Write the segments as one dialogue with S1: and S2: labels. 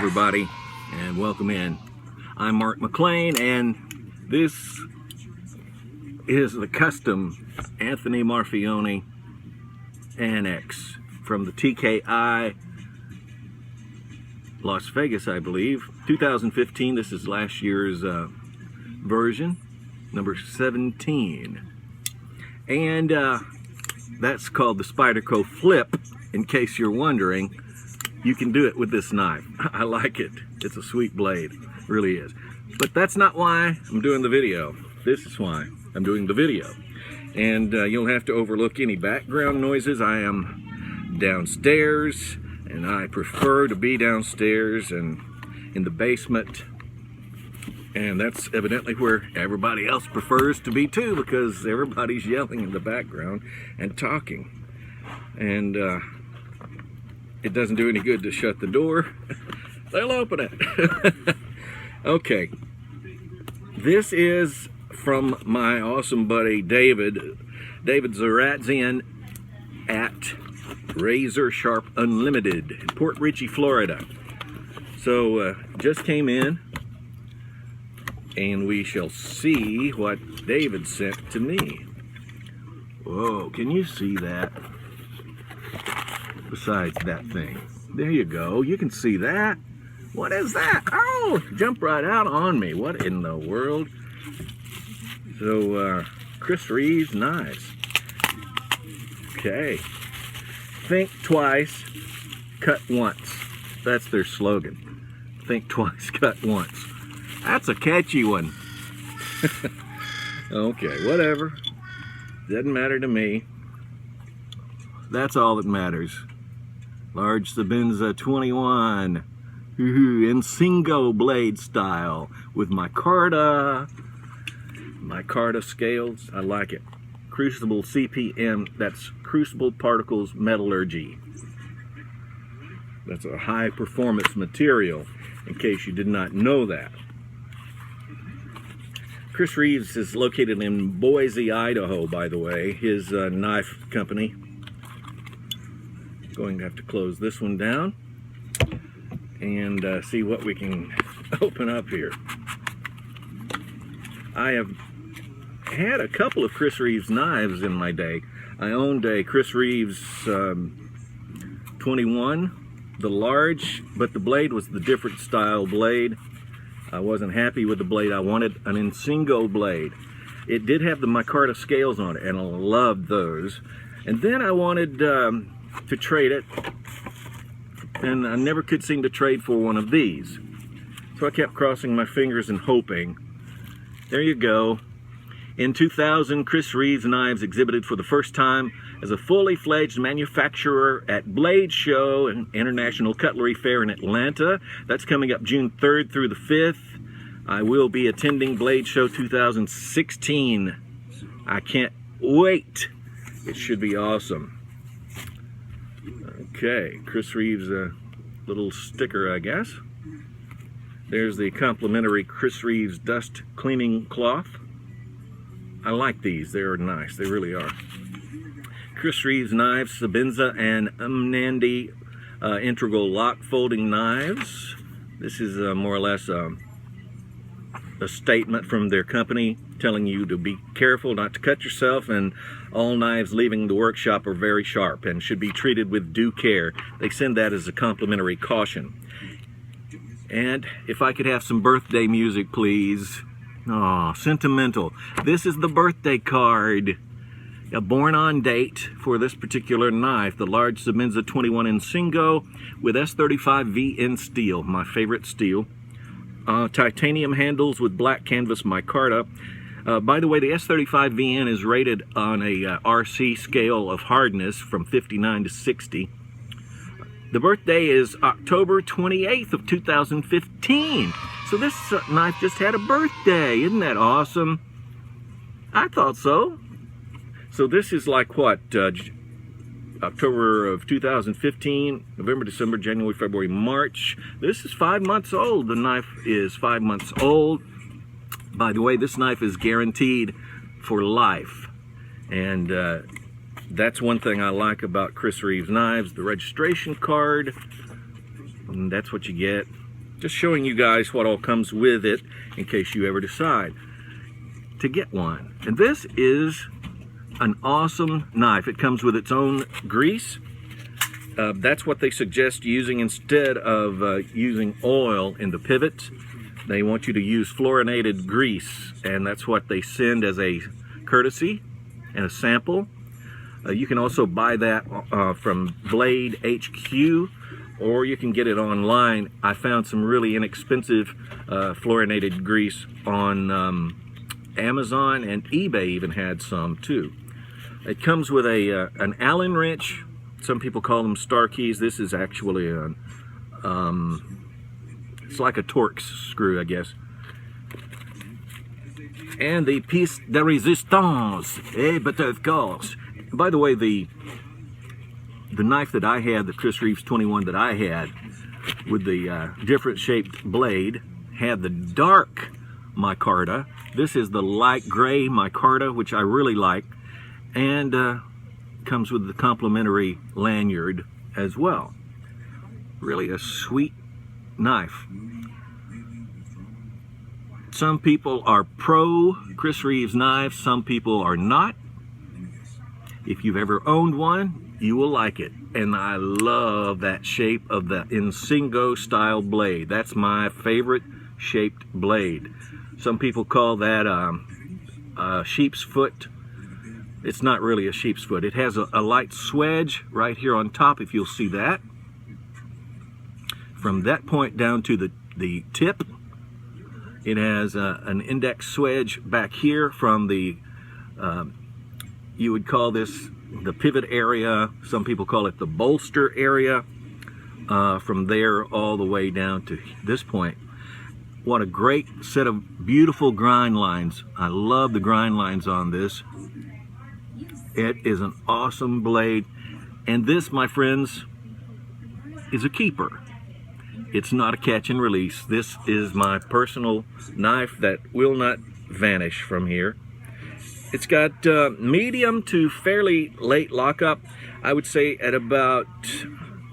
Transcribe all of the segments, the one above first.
S1: everybody, and welcome in. I'm Mark McLean, and this is the custom Anthony Marfione Annex from the TKI Las Vegas, I believe, 2015. This is last year's version, number 17, and that's called the Spyderco Flip. In case you're wondering, you can do it with this knife. I like it. It's a sweet blade, it really is. But that's not why I'm doing the video. This is why I'm doing the video. And you'll have to overlook any background noises. I am downstairs, and I prefer to be downstairs and in the basement. And that's evidently where everybody else prefers to be too, because everybody's yelling in the background and talking. And it doesn't do any good to shut the door. They'll open it. Okay. This is from my awesome buddy David Zaradzian at Razor Sharp Unlimited in Port Richey, Florida. So just came in, and we shall see what David sent to me. Whoa, can you see that? Besides that thing, there you go, you can see that. What is that? Oh, jumped right out on me. What in the world? So Chris Reeve knives. Okay, think twice, cut once. That's their slogan. Think twice, cut once. That's a catchy one. Okay, whatever, doesn't matter to me. That's all that matters. Large Sebenza 21, Insingo blade style with micarta scales. I like it. Crucible CPM, that's Crucible Particles Metallurgy. That's a high performance material, in case you did not know that. Chris Reeves is located in Boise, Idaho, by the way, his knife company. Going to have to close this one down and see what we can open up here. I have had a couple of Chris Reeves knives in my day. I owned a Chris Reeves 21, the large, but the blade was the different style blade. I wasn't happy with the blade. I wanted an Insingo blade. It did have the micarta scales on it, and I loved those. And then I wanted to trade it, and I never could seem to trade for one of these. So I kept crossing my fingers and hoping. There you go. In 2000, Chris Reeves Knives exhibited for the first time as a fully fledged manufacturer at Blade Show and International Cutlery Fair in Atlanta. That's coming up June 3rd through the 5th. I will be attending Blade Show 2016. I can't wait. It should be awesome. Okay, Chris Reeves little sticker, I guess. There's the complimentary Chris Reeves dust cleaning cloth. I like these, they're nice, they really are. Chris Reeves knives, Sebenza and Umnandi integral lock folding knives. This is more or less a statement from their company telling you to be careful not to cut yourself, and all knives leaving the workshop are very sharp and should be treated with due care. They send that as a complimentary caution. And if I could have some birthday music, please. Oh, sentimental. This is the birthday card. A born on date for this particular knife, the Large Sebenza 21 Insingo with S35 VN steel, my favorite steel. Titanium handles with black canvas micarta. By the way, the S35 VN is rated on a RC scale of hardness from 59 to 60. The birthday is October 28th of 2015. So this knife just had a birthday. Isn't that awesome? I thought so. So this is like what? October of 2015, November, December, January, February, March. This is 5 months old. The knife is 5 months old. By the way, this knife is guaranteed for life. And that's one thing I like about Chris Reeves knives, the registration card. And that's what you get. Just showing you guys what all comes with it in case you ever decide to get one. And this is an awesome knife. It comes with its own grease. That's what they suggest using instead of using oil in the pivots. They want you to use fluorinated grease, and that's what they send as a courtesy and a sample. You can also buy that from Blade HQ, or you can get it online. I found some really inexpensive fluorinated grease on Amazon, and eBay even had some too. It comes with an Allen wrench. Some people call them star keys. This is actually an it's like a Torx screw, I guess. And the piece de resistance, but of course. By the way, the knife that I had, the Chris Reeves 21 that I had, with the different shaped blade, had the dark micarta. This is the light gray micarta, which I really like, and comes with the complimentary lanyard as well. Really a sweet knife. Some people are pro Chris Reeves knives, some people are not. If you've ever owned one, you will like it. And I love that shape of the Insingo style blade. That's my favorite shaped blade. Some people call that a sheep's foot. It's not really a sheep's foot. It has a light swedge right here on top, if you'll see that. From that point down to the tip, it has an index swedge back here from the, you would call this the pivot area. Some people call it the bolster area. From there all the way down to this point. What a great set of beautiful grind lines. I love the grind lines on this. It is an awesome blade. And this, my friends, is a keeper. It's not a catch and release. This is my personal knife that will not vanish from here. It's got medium to fairly late lockup. I would say at about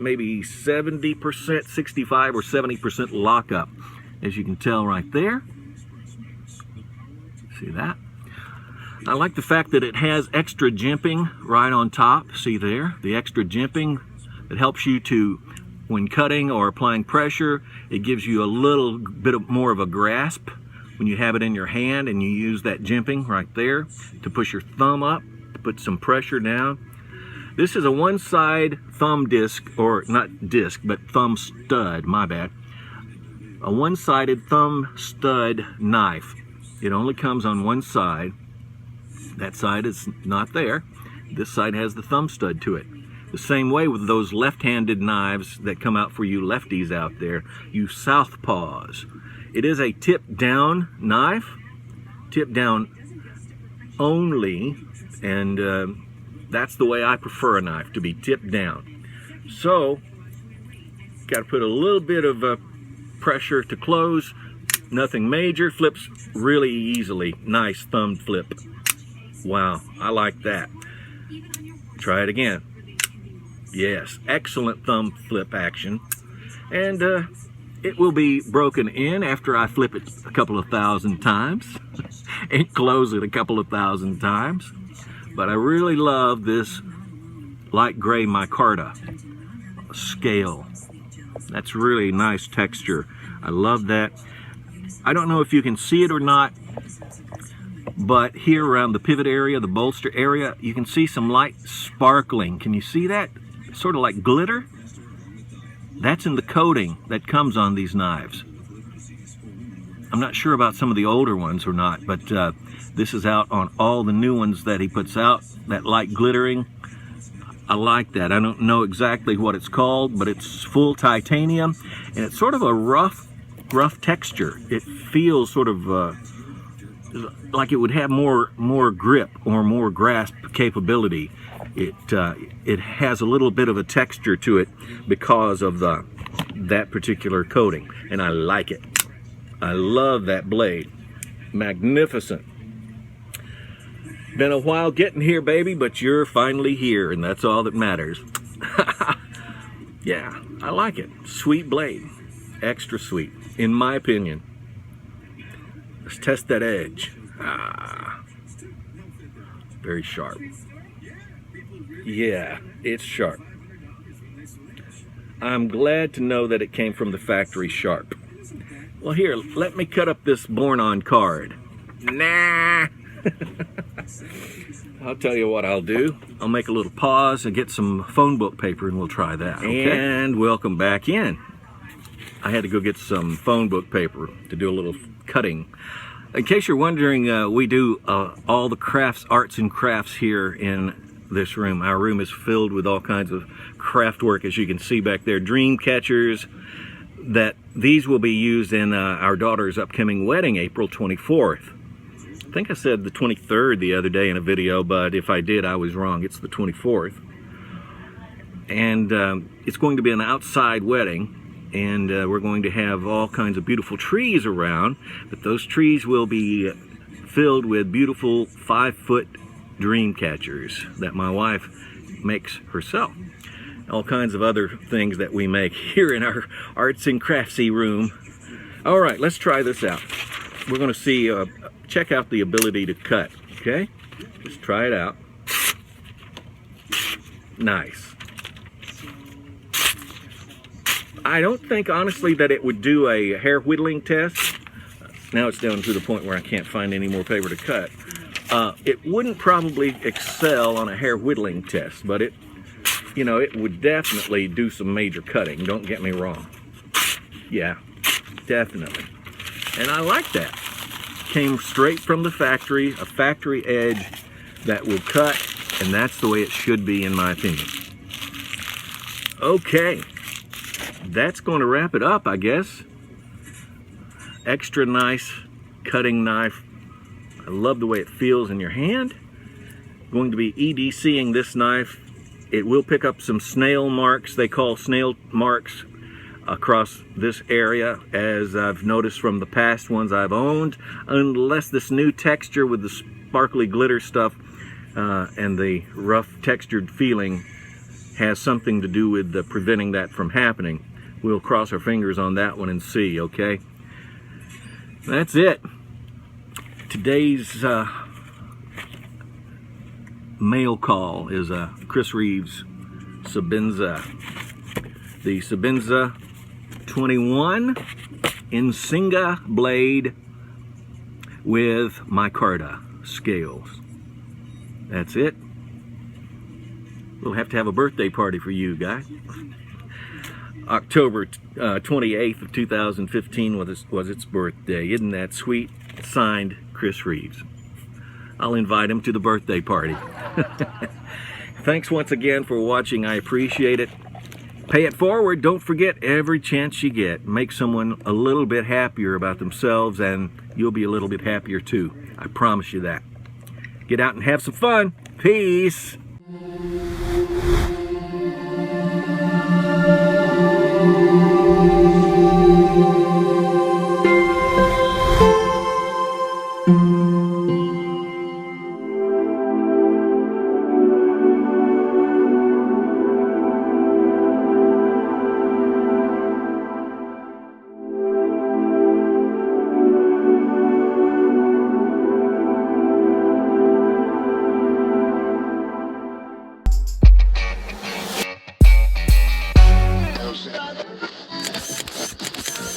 S1: maybe 70%, 65 or 70% lockup, as you can tell right there. See that? I like the fact that it has extra jimping right on top. See there? The extra jimping that helps you to, when cutting or applying pressure, it gives you a little bit more of a grasp when you have it in your hand, and you use that jimping right there to push your thumb up, to put some pressure down. This is a one-side thumb disc, or not disc, but thumb stud, my bad. A one-sided thumb stud knife. It only comes on one side. That side is not there. This side has the thumb stud to it. The same way with those left-handed knives that come out for you lefties out there, you southpaws. It is a tip-down knife, tip-down only, and that's the way I prefer a knife, to be tipped down. So, got to put a little bit of pressure to close. Nothing major, flips really easily. Nice thumb flip. Wow, I like that. Try it again. Yes, excellent thumb flip action. And it will be broken in after I flip it a couple of thousand times and close it a couple of thousand times. But I really love this light gray micarta scale. That's really nice texture. I love that. I don't know if you can see it or not, but here around the pivot area, the bolster area, you can see some light sparkling. Can you see that? Sort of like glitter. That's in the coating that comes on these knives. I'm not sure about some of the older ones or not, but this is out on all the new ones that he puts out, that light glittering. I like that. I don't know exactly what it's called, but it's full titanium, and it's sort of a rough texture. It feels sort of like it would have more grip or more grasp capability. It has a little bit of a texture to it because of that particular coating, and I like it. I love that blade. Magnificent. Been a while getting here, baby, but you're finally here, and that's all that matters. Yeah, I like it. Sweet blade. Extra sweet, in my opinion. Let's test that edge. Very sharp. Yeah, it's sharp. I'm glad to know that it came from the factory sharp. Well, here, let me cut up this born-on card. Nah. I'll tell you what I'll do. I'll make a little pause and get some phone book paper and we'll try that. Okay? And welcome back in. I had to go get some phone book paper to do a little cutting. In case you're wondering, we do all the crafts, arts and crafts here in this room. Our room is filled with all kinds of craft work, as you can see back there. Dream catchers. These will be used in our daughter's upcoming wedding, April 24th. I think I said the 23rd the other day in a video, but if I did, I was wrong. It's the 24th. And it's going to be an outside wedding, and we're going to have all kinds of beautiful trees around, but those trees will be filled with beautiful 5-foot dream catchers that my wife makes herself. All kinds of other things that we make here in our arts and craftsy room. All right, let's try this out. We're going to see, check out the ability to cut, okay? Just try it out. Nice. I don't think, honestly, that it would do a hair whittling test. Now it's down to the point where I can't find any more paper to cut. It wouldn't probably excel on a hair whittling test, but it would definitely do some major cutting, don't get me wrong. Yeah, definitely. And I like that. Came straight from the factory, a factory edge that will cut, and that's the way it should be in my opinion. Okay, that's going to wrap it up, I guess. Extra nice cutting knife. I love the way it feels in your hand. Going to be EDCing this knife. It will pick up some snail marks, they call snail marks, across this area, as I've noticed from the past ones I've owned, unless this new texture with the sparkly glitter stuff and the rough textured feeling has something to do with preventing that from happening. We'll cross our fingers on that one and see, okay? That's it. Today's mail call is Chris Reeve Sebenza. The Sebenza 21 Insingo blade with micarta scales. That's it. We'll have to have a birthday party for you, guys. October 28th of 2015 was its birthday. Isn't that sweet? Signed, Chris Reeves. I'll invite him to the birthday party. Thanks once again for watching. I appreciate it. Pay it forward. Don't forget, every chance you get, make someone a little bit happier about themselves, and you'll be a little bit happier too. I promise you that. Get out and have some fun. Peace.